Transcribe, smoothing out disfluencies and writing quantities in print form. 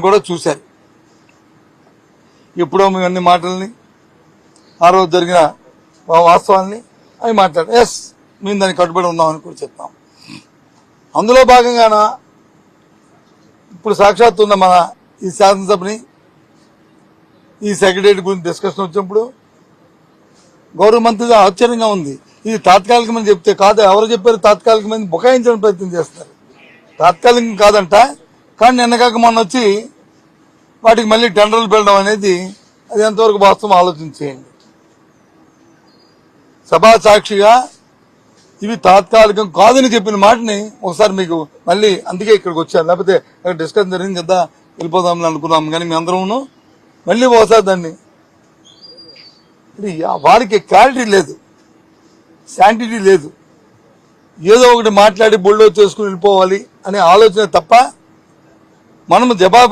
కూడా చూశారు. ఎప్పుడో మేము అన్ని మాటల్ని ఆ రోజు జరిగిన వాస్తవాల్ని అవి మాట్లాడారు. ఎస్, మేము దానికి కట్టుబడి ఉన్నామని కూడా చెప్తాం. అందులో భాగంగాన ఇప్పుడు సాక్షాత్తు ఉన్న మన ఈ శాసనసభని ఈ సెక్రటరీ గురించి డిస్కషన్ వచ్చినప్పుడు గౌరవ మంత్రిగా ఆశ్చర్యంగా ఉంది. ఇది తాత్కాలికమని చెప్తే కాదు, ఎవరు చెప్పారు తాత్కాలికమని బుకాయించడానికి ప్రయత్నం చేస్తారు. తాత్కాలికం కాదంట, కానీ నిన్నగాక మొన్న వచ్చి వాటికి మళ్ళీ టెండర్లు పెట్టడం అనేది అది ఎంతవరకు వాస్తవం ఆలోచించేయండి. సభా సాక్షిగా ఇవి తాత్కాలికం కాదని చెప్పిన మాటని ఒకసారి మీకు మళ్ళీ అందుకే ఇక్కడికి వచ్చాను, లేకపోతే డిస్కషన్ జరిగింది కదా వెళ్ళిపోదామని అనుకున్నాం. కానీ మీ అందరూ మళ్ళీ ఒకసారి దాన్ని వారికి క్లారిటీ లేదు, శాంటిటీ లేదు, ఏదో ఒకటి మాట్లాడి బుల్డో చేసుకుని వెళ్ళిపోవాలి అనే ఆలోచన తప్ప మనము జవాబు